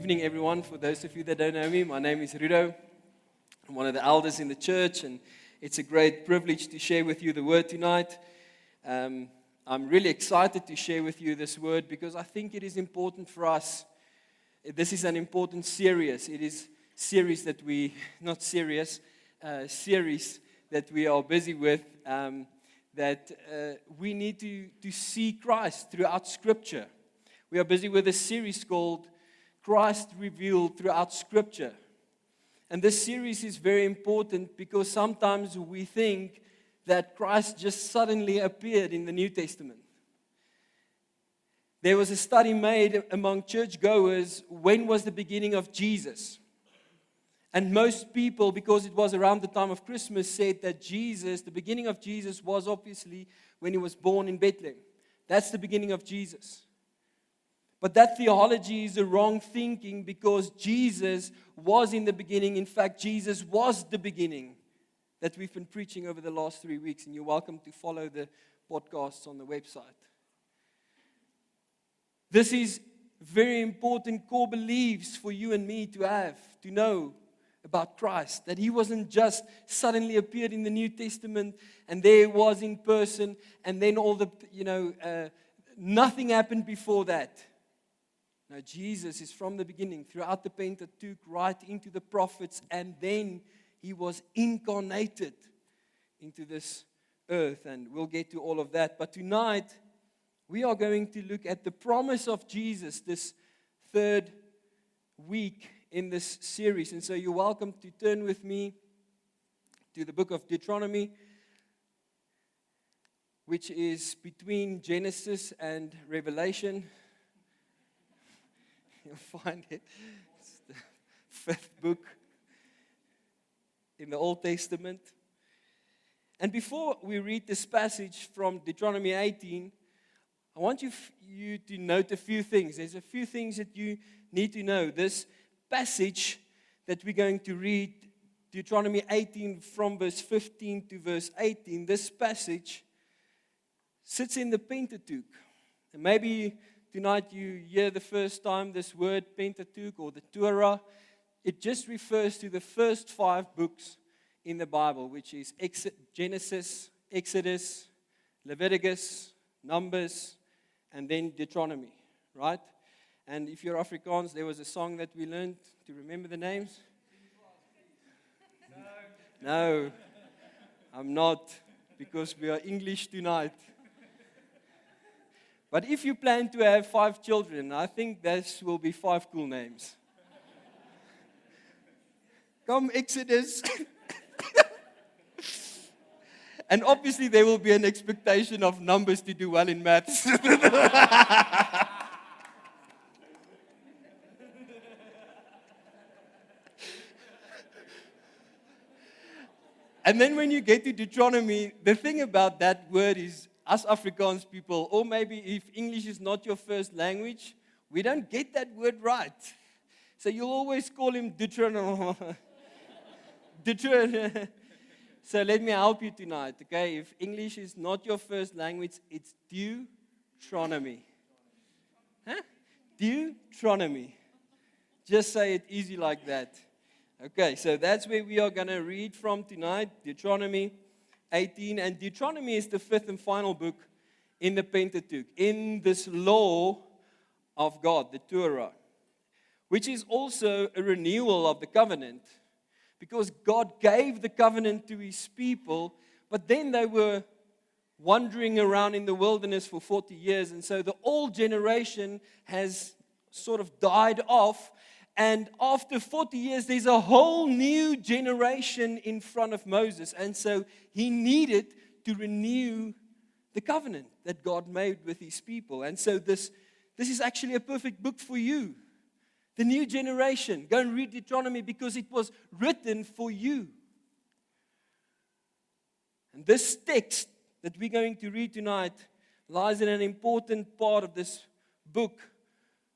evening, everyone. For those of you that don't know me, my name is Rudo. I'm one of the elders in the church, and it's a great privilege to share with you the word tonight. I'm really excited to share with you this word because I think it is important for us. This is an important series. It is series that we are busy with. We need to see Christ throughout Scripture. We are busy with a series called Christ Revealed Throughout Scripture. And this series is very important because sometimes we think that Christ just suddenly appeared in the New Testament. There was a study made among churchgoers, when was the beginning of Jesus? And most people, because it was around the time of Christmas, said that the beginning of Jesus was obviously when he was born in Bethlehem. That's the beginning of Jesus. But that theology is a wrong thinking because Jesus was in the beginning. In fact, Jesus was the beginning that we've been preaching over the last 3 weeks. And you're welcome to follow the podcasts on the website. This is very important core beliefs for you and me to have, to know about Christ. That he wasn't just suddenly appeared in the New Testament and there he was in person and then nothing happened before that. Now, Jesus is from the beginning, throughout the Pentateuch, right into the prophets, and then he was incarnated into this earth, and we'll get to all of that. But tonight, we are going to look at the promise of Jesus, this third week in this series. And so you're welcome to turn with me to the book of Deuteronomy, which is between Genesis and Revelation. You'll find it. It's the fifth book in the Old Testament. And before we read this passage from Deuteronomy 18, I want you to note a few things. There's a few things that you need to know. This passage that we're going to read, Deuteronomy 18 from verse 15 to verse 18, this passage sits in the Pentateuch. And maybe tonight you hear the first time this word Pentateuch or the Torah. It just refers to the first 5 books in the Bible, which is Genesis, Exodus, Leviticus, Numbers, and then Deuteronomy, right? And if you're Afrikaans, there was a song that we learned to remember the names. No, I'm not, because we are English tonight. But if you plan to have 5 children, I think this will be 5 cool names. Come, Exodus. And obviously there will be an expectation of Numbers to do well in maths. And then when you get to Deuteronomy, the thing about that word is, us Afrikaans people, or maybe if English is not your first language, we don't get that word right. So you'll always call him Deuteronomy. So let me help you tonight, okay? If English is not your first language, it's Deuteronomy. Huh? Deuteronomy. Just say it easy like that. Okay, so that's where we are going to read from tonight, Deuteronomy 18. And Deuteronomy is the 5th and final book in the Pentateuch, in this law of God, the Torah, which is also a renewal of the covenant. Because God gave the covenant to his people, but then they were wandering around in the wilderness for 40 years. And so the old generation has sort of died off. And after 40 years, there's a whole new generation in front of Moses. And so he needed to renew the covenant that God made with his people. And so this is actually a perfect book for you. The new generation. Go and read Deuteronomy because it was written for you. And this text that we're going to read tonight lies in an important part of this book,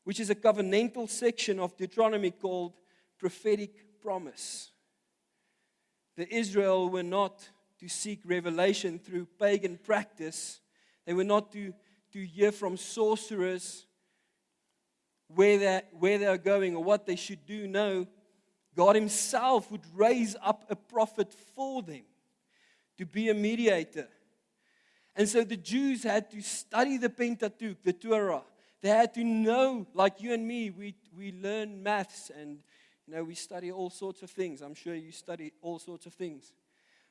which is a covenantal section of Deuteronomy called prophetic promise. The Israel were not to seek revelation through pagan practice. They were not to hear from sorcerers where they are going or what they should do. No, God himself would raise up a prophet for them to be a mediator. And so the Jews had to study the Pentateuch, the Torah. They had to know, like you and me, we learn maths and we study all sorts of things. I'm sure you study all sorts of things.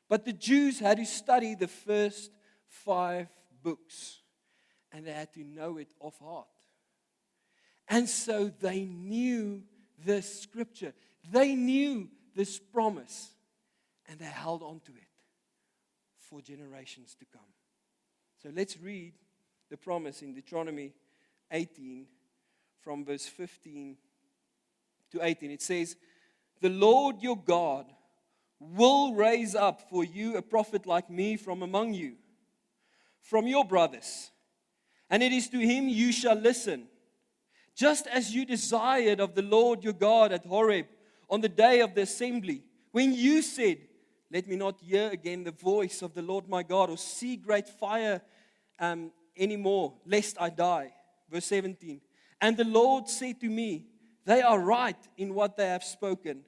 But the Jews had to study the first 5 books. And they had to know it off heart. And so they knew this scripture. They knew this promise. And they held on to it for generations to come. So let's read the promise in Deuteronomy 18 from verse 15 to 18. It says, "The Lord your God will raise up for you a prophet like me from among you, from your brothers. And it is to him you shall listen, just as you desired of the Lord your God at Horeb on the day of the assembly, when you said, 'Let me not hear again the voice of the Lord my God, or see great fire anymore, lest I die.'" Verse 17. "And the Lord said to me, 'They are right in what they have spoken.'"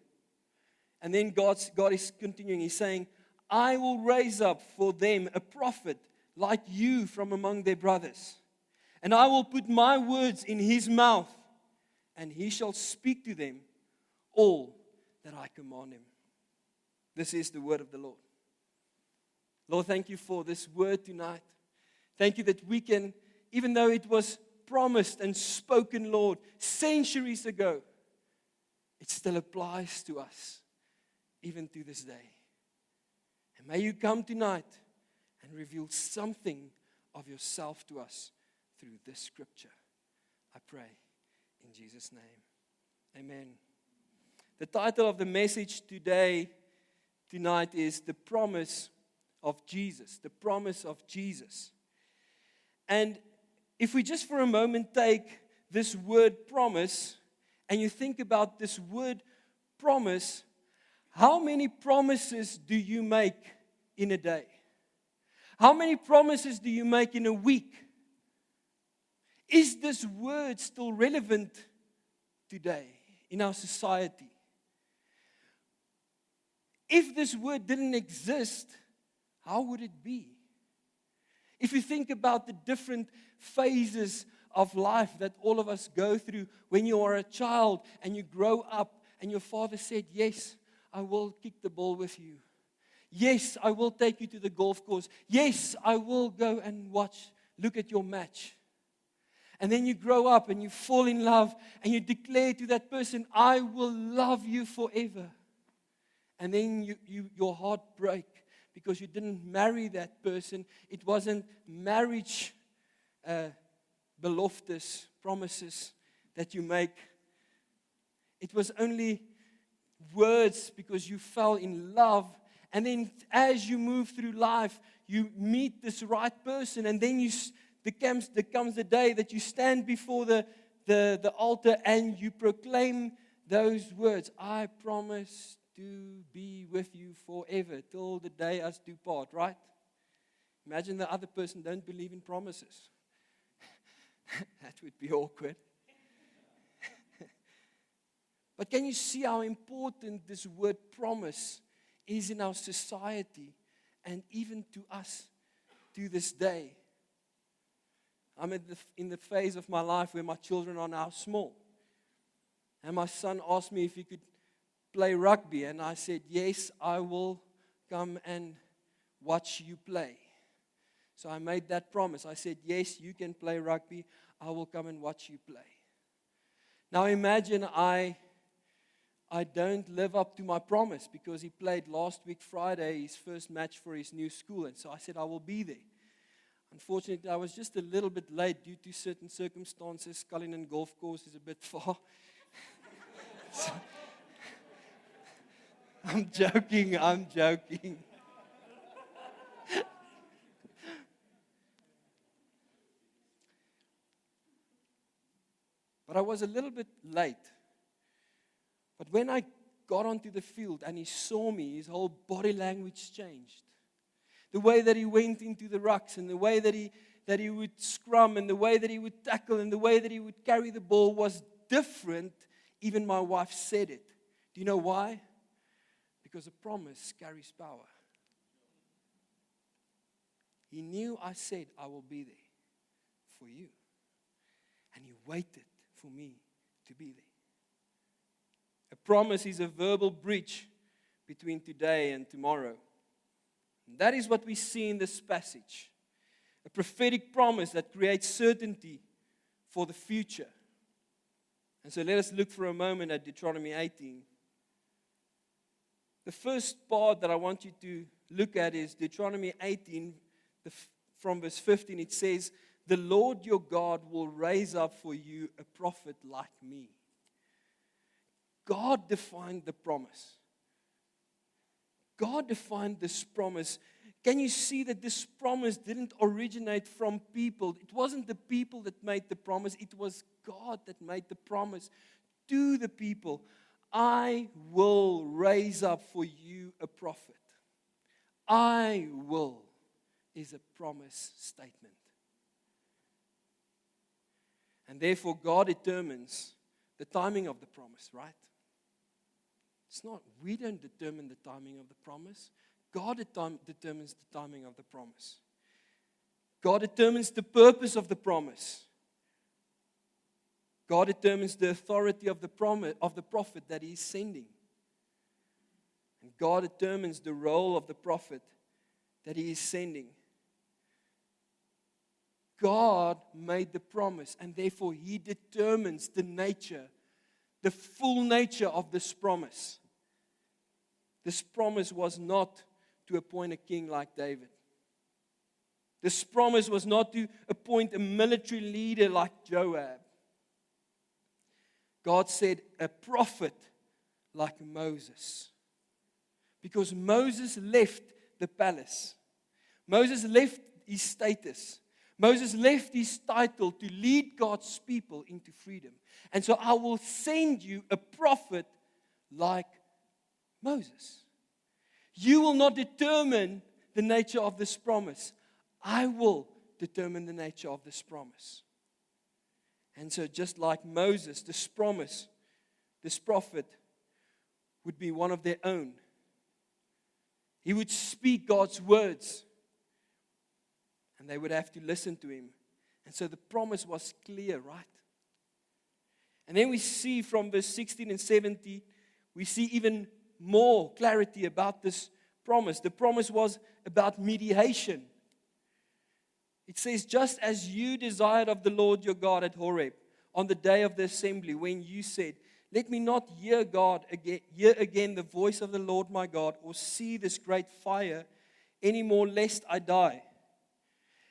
And then God is continuing. He's saying, "I will raise up for them a prophet like you from among their brothers. And I will put my words in his mouth, and he shall speak to them all that I command him." This is the word of the Lord. Lord, thank you for this word tonight. Thank you that we can, even though it was promised and spoken, Lord, centuries ago, it still applies to us, even to this day. And may you come tonight and reveal something of yourself to us through this scripture. I pray in Jesus' name. Amen. The title of the message tonight is The Promise of Jesus. The Promise of Jesus. And if we just for a moment take this word promise, and you think about this word promise, how many promises do you make in a day? How many promises do you make in a week? Is this word still relevant today in our society? If this word didn't exist, how would it be? If you think about the different phases of life that all of us go through when you are a child and you grow up and your father said, "Yes, I will kick the ball with you. Yes, I will take you to the golf course. Yes, I will go and look at your match." And then you grow up and you fall in love and you declare to that person, "I will love you forever." And then your heart breaks because you didn't marry that person. It wasn't marriage beloftes, promises that you make. It was only words because you fell in love. And then as you move through life, you meet this right person. And then there comes the day that you stand before the altar and you proclaim those words. "I promise to be with you forever till the day us do part," right? Imagine the other person don't believe in promises. That would be awkward. But can you see how important this word promise is in our society and even to us to this day? I'm in the phase of my life where my children are now small. And my son asked me if he could play rugby. And I said, "Yes, I will come and watch you play." So I made that promise. I said, "Yes, you can play rugby. I will come and watch you play." Now imagine I don't live up to my promise because he played last week Friday, his first match for his new school. And so I said I will be there. Unfortunately, I was just a little bit late due to certain circumstances. Cullinan Golf Course is a bit far. So, I'm joking. But I was a little bit late. But when I got onto the field and he saw me, his whole body language changed. The way that he went into the rucks and the way that he would scrum and the way that he would tackle and the way that he would carry the ball was different. Even my wife said it. Do you know why? Because a promise carries power. He knew I said, I will be there for you. And He waited for me to be there. A promise is a verbal bridge between today and tomorrow. And that is what we see in this passage. A prophetic promise that creates certainty for the future. And so let us look for a moment at Deuteronomy 18. The first part that I want you to look at is Deuteronomy 18, from verse 15. It says, "The Lord your God will raise up for you a prophet like me." God defined the promise. God defined this promise. Can you see that this promise didn't originate from people? It wasn't the people that made the promise. It was God that made the promise to the people. I will raise up for you a prophet. I will is a promise statement. And therefore, God determines the timing of the promise, right? It's not, we don't determine the timing of the promise. God determines the timing of the promise. God determines the purpose of the promise. God determines the authority of the prophet that He is sending. And God determines the role of the prophet that He is sending. God made the promise, and therefore He determines the nature, the full nature of this promise. This promise was not to appoint a king like David. This promise was not to appoint a military leader like Joab. God said a prophet like Moses. Because Moses left the palace. Moses left his status. Moses left his title to lead God's people into freedom. And so I will send you a prophet like Moses. You will not determine the nature of this promise. I will determine the nature of this promise. And so just like Moses, this promise, this prophet would be one of their own. He would speak God's words, and they would have to listen to him. And so the promise was clear, right? And then we see from verse 16 and 17, we see even more clarity about this promise. The promise was about mediation. It says, just as you desired of the Lord your God at Horeb on the day of the assembly, when you said, let me not hear again the voice of the Lord my God, or see this great fire anymore, lest I die.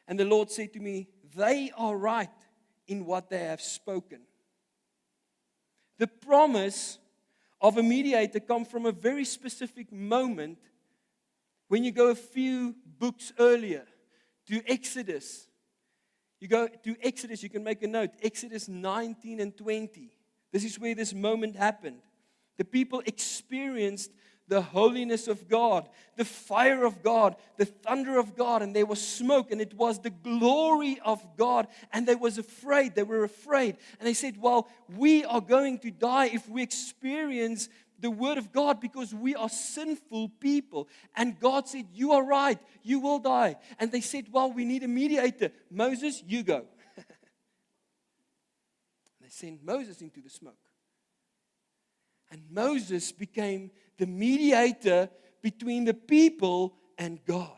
And the Lord said to me, they are right in what they have spoken. The promise of a mediator comes from a very specific moment. When you go a few books earlier to Exodus, you go to Exodus, you can make a note, Exodus 19 and 20. This is where this moment happened. The people experienced the holiness of God, the fire of God, the thunder of God, and there was smoke, and it was the glory of God, and they were afraid. And they said, well, we are going to die if we experience the word of God, because we are sinful people. And God said, you are right, you will die. And they said, well, we need a mediator. Moses, you go. They sent Moses into the smoke. And Moses became the mediator between the people and God.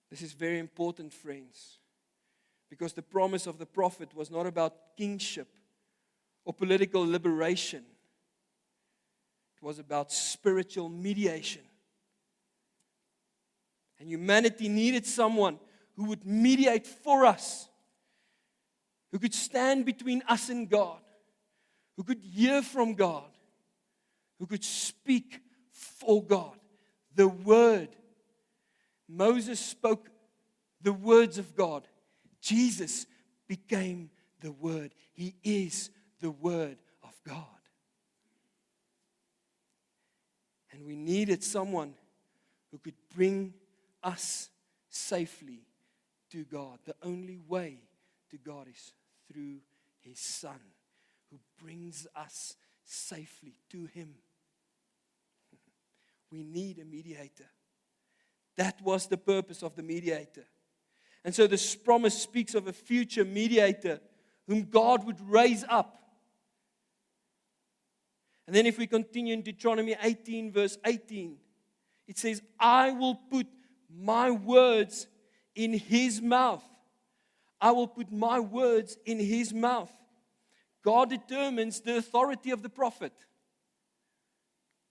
This is very important, friends, because the promise of the prophet was not about kingship or political liberation. It was about spiritual mediation. And humanity needed someone who would mediate for us, who could stand between us and God, who could hear from God, who could speak for God. The Word. Moses spoke the words of God. Jesus became the Word. He is the Word of God. And we needed someone who could bring us safely to God. The only way to God is through His Son, who brings us safely to Him. We need a mediator. That was the purpose of the mediator. And so this promise speaks of a future mediator whom God would raise up. And then if we continue in Deuteronomy 18, verse 18, it says, I will put my words in his mouth. I will put my words in his mouth. God determines the authority of the prophet.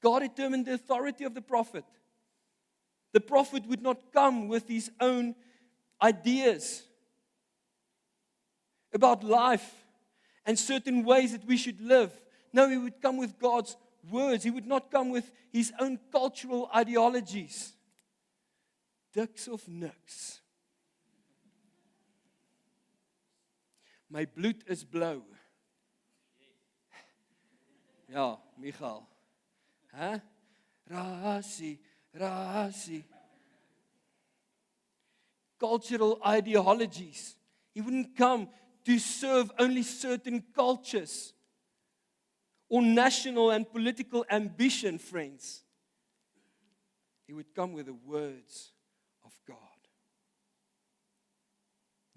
God determined the authority of the prophet. The prophet would not come with his own ideas about life and certain ways that we should live. No, he would come with God's words. He would not come with his own cultural ideologies. Diks of niks. My bloed is blou. Ja, Michael. Huh? Rasi. Cultural ideologies. He wouldn't come to serve only certain cultures or national and political ambition, friends. He would come with the words of God.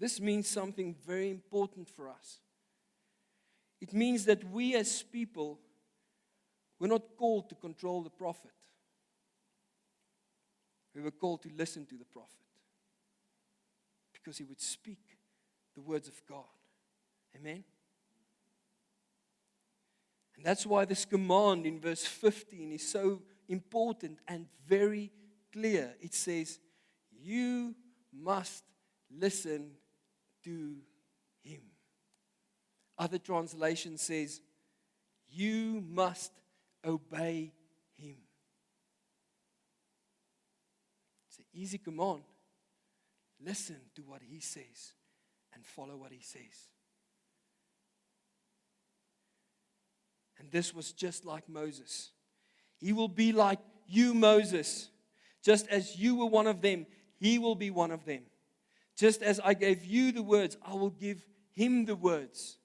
This means something very important for us. It means that we as people, we're not called to control the prophet. We were called to listen to the prophet because he would speak the words of God. Amen? And that's why this command in verse 15 is so important and very clear. It says, you must listen to him. Other translation says, you must obey him. It's an easy command. Listen to what he says and follow what he says. And this was just like Moses. He will be like you, Moses. Just as you were one of them, he will be one of them. Just as I gave you the words, I will give him the words.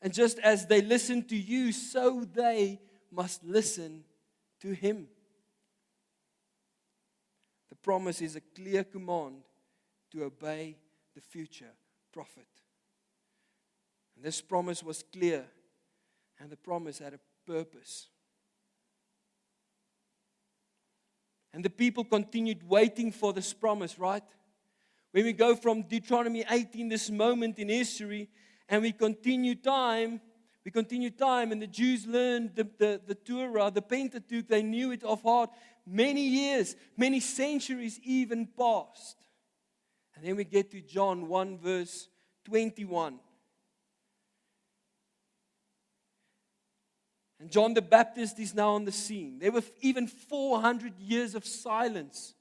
And just as they listened to you, so they must listen to him. The promise is a clear command to obey the future prophet. And this promise was clear, and the promise had a purpose. And the people continued waiting for this promise, right? When we go from Deuteronomy 18, this moment in history, and we continue time, and the Jews learned the Torah, the Pentateuch, they knew it off heart. Many years, many centuries even passed. And then we get to John 1 verse 21. And John the Baptist is now on the scene. There were even 400 years of silence.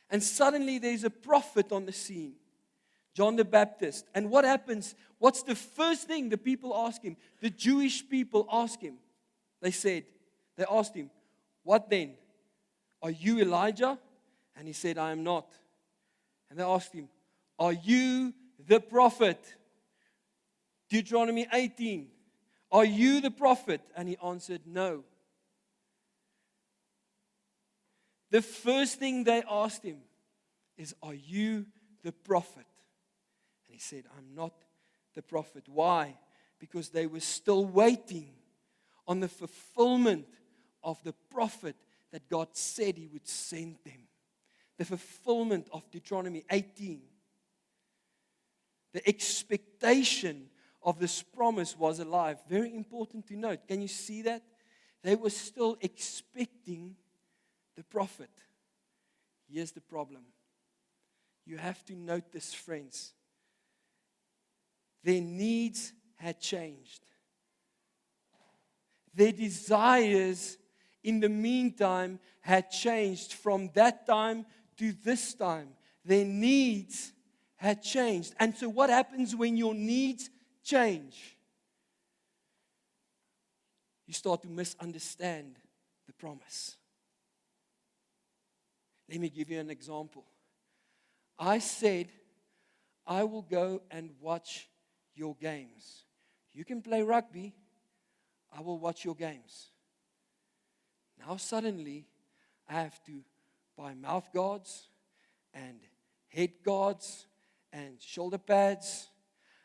And suddenly there's a prophet on the scene. John the Baptist. And what happens? What's the first thing the people ask him? The Jewish people ask him. They asked him, what then? Are you Elijah? And he said, I am not. And they asked him, are you the prophet? Deuteronomy 18. Are you the prophet? And he answered, no. The first thing they asked him is, are you the prophet? And he said, I'm not the prophet. Why? Because they were still waiting on the fulfillment of the prophet that God said he would send them. The fulfillment of Deuteronomy 18. The expectation of this promise was alive. Very important to note. Can you see that? They were still expecting the prophet. Here's the problem. You have to note this, friends. Their needs had changed. Their desires in the meantime had changed from that time to this time. Their needs had changed. And so what happens when your needs change? You start to misunderstand the promise. Let me give you an example. I said, I will go and watch your games. You can play rugby. I will watch your games. Now suddenly, I have to buy mouth guards and head guards and shoulder pads.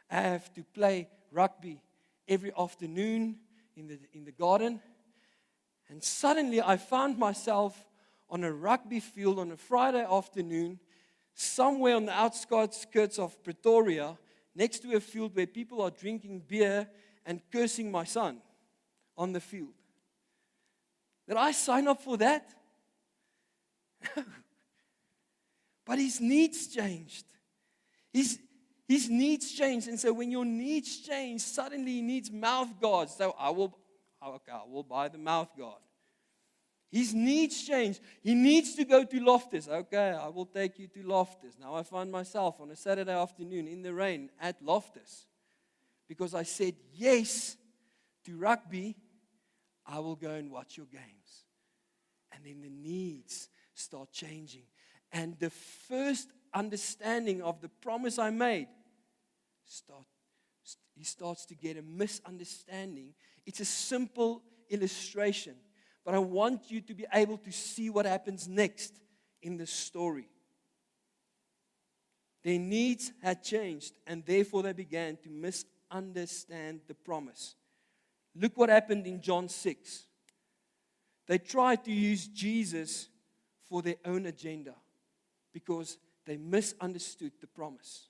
I have to play rugby every afternoon in the garden. And suddenly I found myself on a rugby field on a Friday afternoon, somewhere on the outskirts of Pretoria, next to a field where people are drinking beer and cursing my son on the field. Did I sign up for that? No. But his needs changed. His needs changed. And so when your needs change, suddenly he needs mouth guards. So I will buy the mouth guard. His needs change. He needs to go to Loftus. Okay, I will take you to Loftus. Now I find myself on a Saturday afternoon in the rain at Loftus. Because I said yes to rugby, I will go and watch your games. And then the needs start changing. And the first understanding of the promise I made, he starts to get a misunderstanding. It's a simple illustration, but I want you to be able to see what happens next in the story. Their needs had changed, and therefore they began to misunderstand the promise. Look what happened in John 6. They tried to use Jesus for their own agenda because they misunderstood the promise.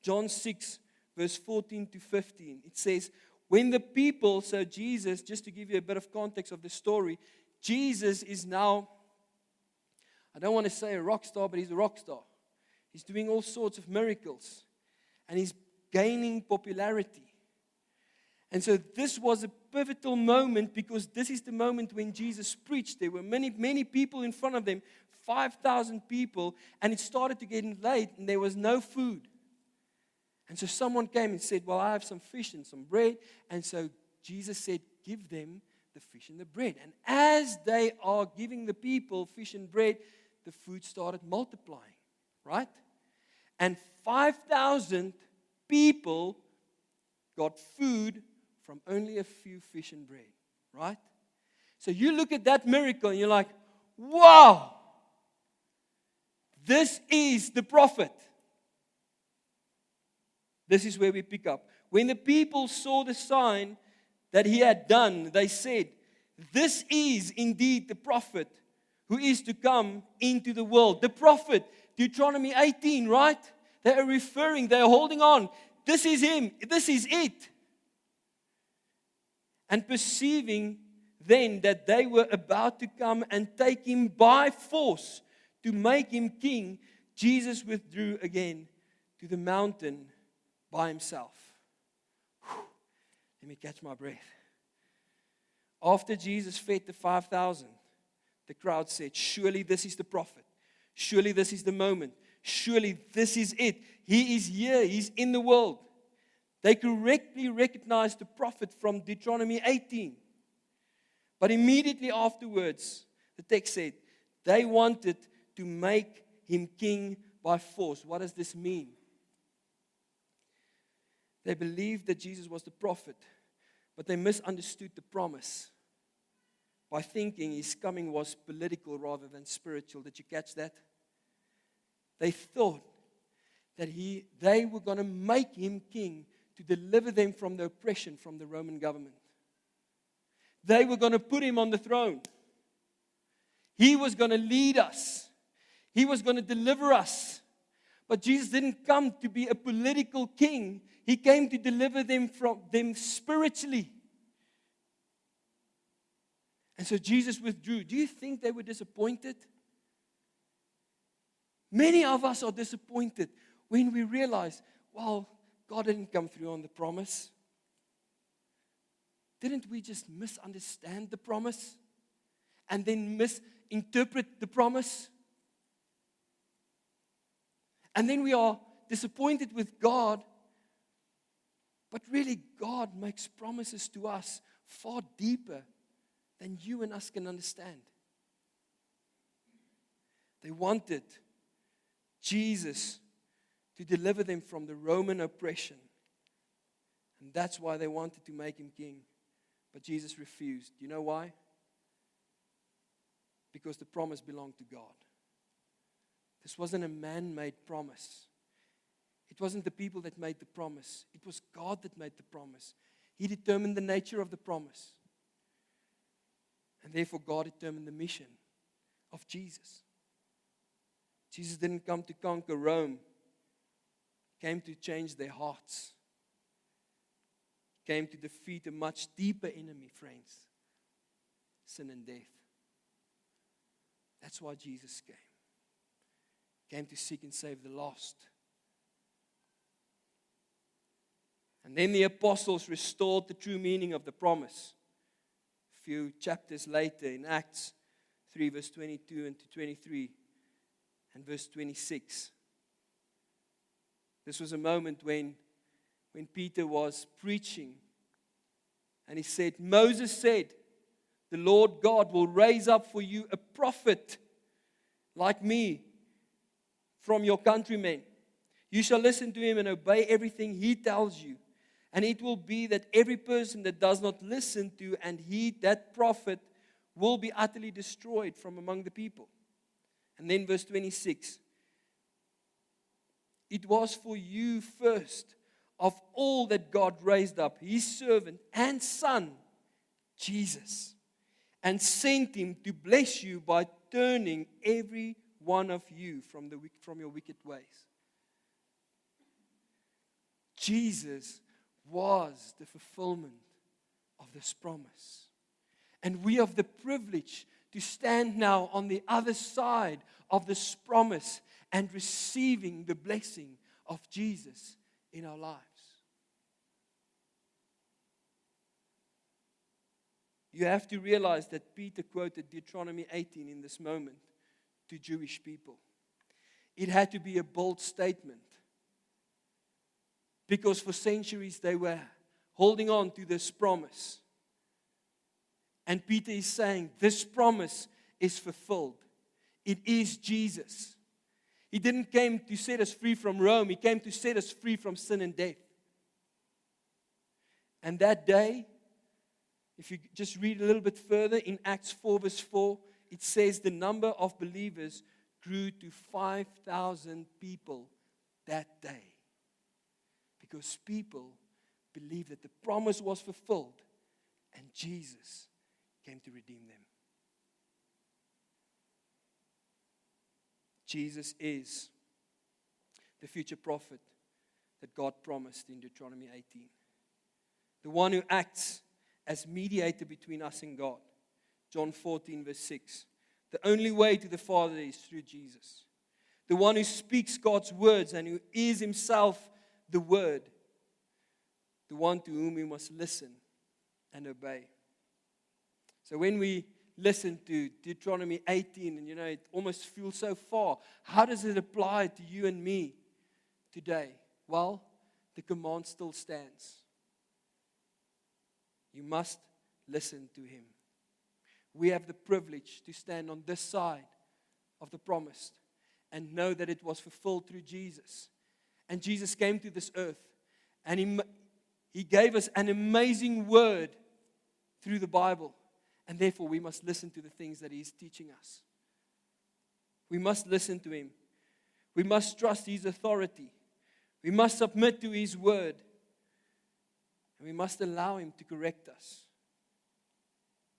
John 6, verse 14 to 15, it says, when the people, so Jesus, just to give you a bit of context of the story, Jesus is now, I don't want to say a rock star, but he's a rock star. He's doing all sorts of miracles, and he's gaining popularity. And so this was a pivotal moment because this is the moment when Jesus preached. There were many, many people in front of them, 5,000 people, and it started to get late and there was no food. And so someone came and said, well, I have some fish and some bread. And so Jesus said, give them the fish and the bread. And as they are giving the people fish and bread, the food started multiplying, right? And 5,000 people got food from only a few fish and bread, right? So you look at that miracle and you're like, wow, this is the prophet. This is where we pick up. When the people saw the sign that he had done, they said, this is indeed the prophet who is to come into the world. The prophet, Deuteronomy 18, right? They are referring, they are holding on. This is him. This is it. And perceiving then that they were about to come and take him by force to make him king, Jesus withdrew again to the mountain by himself. Whew. Let me catch my breath. After Jesus fed the 5,000, the crowd said, surely this is the prophet. Surely this is the moment. Surely this is it. He is here. He's in the world. They correctly recognized the prophet from Deuteronomy 18. But immediately afterwards, the text said, they wanted to make him king by force. What does this mean? They believed that Jesus was the prophet, but they misunderstood the promise by thinking his coming was political rather than spiritual. Did you catch that? They thought that they were going to make him king to deliver them from the oppression from the Roman government. They were going to put him on the throne. He was going to lead us. He was going to deliver us. But Jesus didn't come to be a political king. He came to deliver them from them spiritually. And so Jesus withdrew. Do you think they were disappointed? Many of us are disappointed when we realize, well, God didn't come through on the promise. Didn't we just misunderstand the promise and then misinterpret the promise? And then we are disappointed with God. But really, God makes promises to us far deeper than you and us can understand. They wanted Jesus to deliver them from the Roman oppression. And that's why they wanted to make him king. But Jesus refused. You know why? Because the promise belonged to God. This wasn't a man-made promise. It wasn't the people that made the promise. It was God that made the promise. He determined the nature of the promise. And therefore God determined the mission of Jesus. Jesus didn't come to conquer Rome. He came to change their hearts. He came to defeat a much deeper enemy, friends. Sin and death. That's why Jesus came. He came to seek and save the lost. And then the apostles restored the true meaning of the promise. A few chapters later in Acts 3 verse 22 and to 23 and verse 26. This was a moment when Peter was preaching and he said, Moses said, the Lord God will raise up for you a prophet like me from your countrymen. You shall listen to him and obey everything he tells you. And it will be that every person that does not listen to and heed that prophet will be utterly destroyed from among the people. And then verse 26. It was for you first of all that God raised up, his servant and son, Jesus, and sent him to bless you by turning every one of you from your wicked ways. Jesus was the fulfillment of this promise. And we have the privilege to stand now on the other side of this promise and receiving the blessing of Jesus in our lives. You have to realize that Peter quoted Deuteronomy 18 in this moment to Jewish people. It had to be a bold statement. Because for centuries they were holding on to this promise. And Peter is saying, this promise is fulfilled. It is Jesus. He didn't come to set us free from Rome. He came to set us free from sin and death. And that day, if you just read a little bit further in Acts 4 verse 4, it says the number of believers grew to 5,000 people that day. Because people believed that the promise was fulfilled and Jesus came to redeem them. Jesus is the future prophet that God promised in Deuteronomy 18. The one who acts as mediator between us and God. John 14 verse 6. The only way to the Father is through Jesus. The one who speaks God's words and who is himself the Word. The one to whom we must listen and obey. So when we listen to Deuteronomy 18, and it almost feels so far, how does it apply to you and me today? Well, the command still stands. You must listen to him. We have the privilege to stand on this side of the promise and know that it was fulfilled through Jesus. And Jesus came to this earth and he gave us an amazing word through the Bible. And therefore we must listen to the things that he's teaching us. We must listen to him. We must trust his authority. We must submit to his word. And we must allow him to correct us.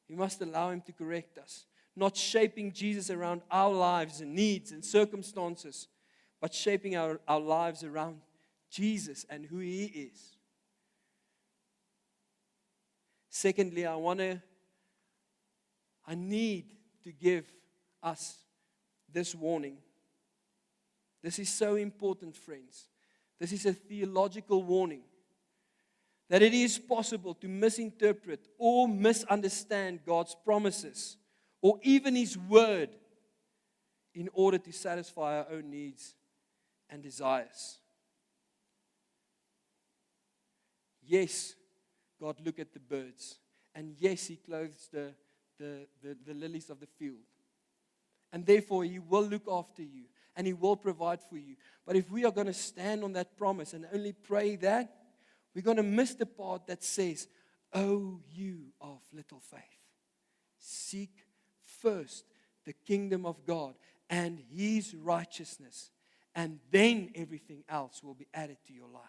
We must allow him to correct us. Not shaping Jesus around our lives and needs and circumstances, but shaping our lives around Jesus and who he is. Secondly, I need to give us this warning. This is so important, friends. This is a theological warning. That it is possible to misinterpret or misunderstand God's promises or even his word in order to satisfy our own needs and desires. Yes, God looked at the birds. And yes, he clothes the lilies of the field. And therefore, he will look after you. and He will provide for you. But if we are going to stand on that promise and only pray that, we're going to miss the part that says, "Oh, you of little faith, seek first the kingdom of God and His righteousness, and then everything else will be added to your life."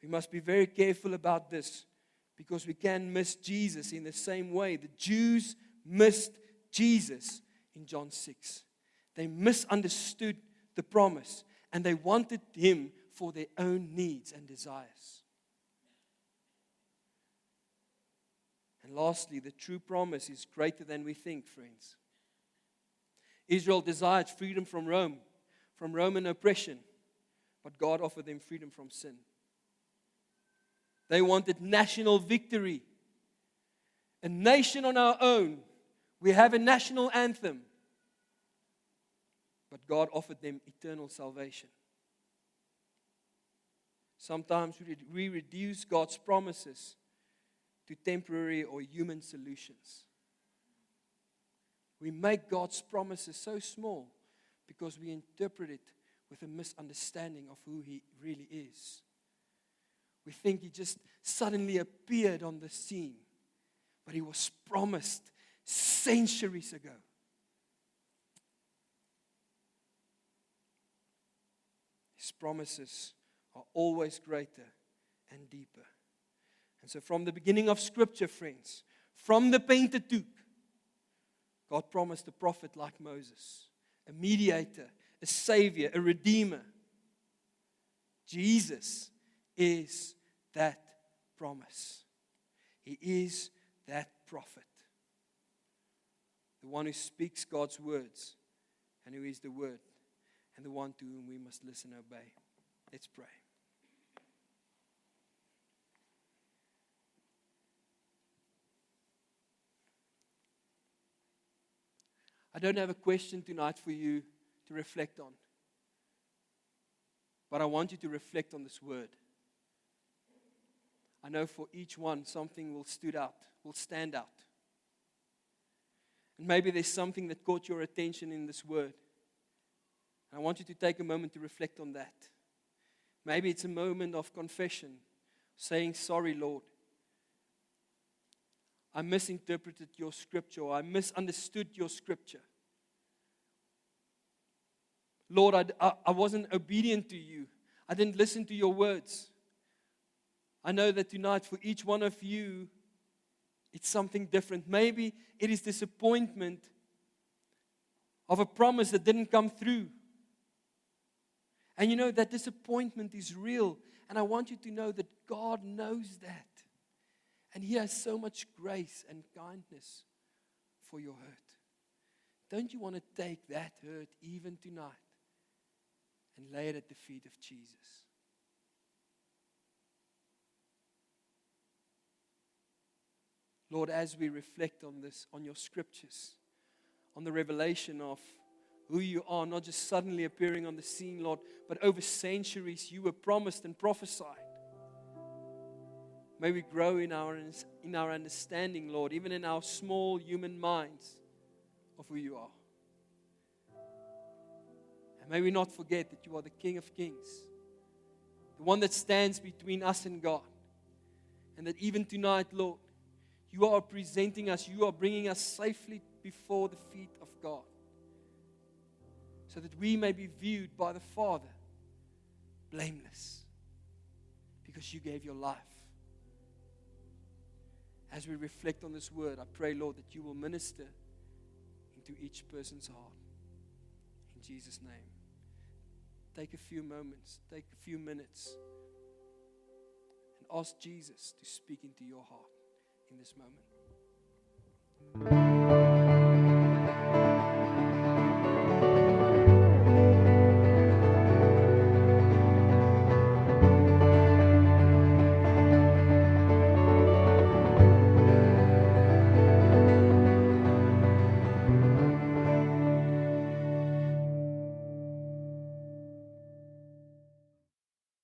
We must be very careful about this, because we can miss Jesus in the same way the Jews missed Jesus in John 6. They misunderstood the promise, and they wanted Him for their own needs and desires. And lastly, the true promise is greater than we think, friends. Israel desired freedom from Rome, from Roman oppression, but God offered them freedom from sin. They wanted national victory. A nation on our own. We have a national anthem. But God offered them eternal salvation. Sometimes we reduce God's promises to temporary or human solutions. We make God's promises so small because we interpret it with a misunderstanding of who He really is. We think He just suddenly appeared on the scene, but He was promised centuries ago. His promises are always greater and deeper. And so from the beginning of Scripture, friends, from the Pentateuch, God promised a prophet like Moses, a mediator, a savior, a redeemer. Jesus is that promise. He is that prophet. The one who speaks God's words and who is the Word, and the one to whom we must listen and obey. Let's pray. I don't have a question tonight for you to reflect on, but I want you to reflect on this word. I know for each one something will stand out. And maybe there's something that caught your attention in this word. And I want you to take a moment to reflect on that. Maybe it's a moment of confession, saying, "Sorry, Lord. I misinterpreted your scripture, or I misunderstood your scripture. Lord, I wasn't obedient to you. I didn't listen to your words." I know that tonight for each one of you, it's something different. Maybe it is disappointment of a promise that didn't come through. And you know that disappointment is real. And I want you to know that God knows that. And He has so much grace and kindness for your hurt. Don't you want to take that hurt even tonight and lay it at the feet of Jesus? Lord, as we reflect on this, on your scriptures, on the revelation of who you are, not just suddenly appearing on the scene, Lord, but over centuries you were promised and prophesied. May we grow in our understanding, Lord, even in our small human minds, of who you are. And may we not forget that you are the King of Kings, the one that stands between us and God. And that even tonight, Lord, you are presenting us, you are bringing us safely before the feet of God, so that we may be viewed by the Father blameless, because you gave your life. As we reflect on this word, I pray, Lord, that you will minister into each person's heart. In Jesus' name. Take a few moments, take a few minutes, and ask Jesus to speak into your heart in this moment.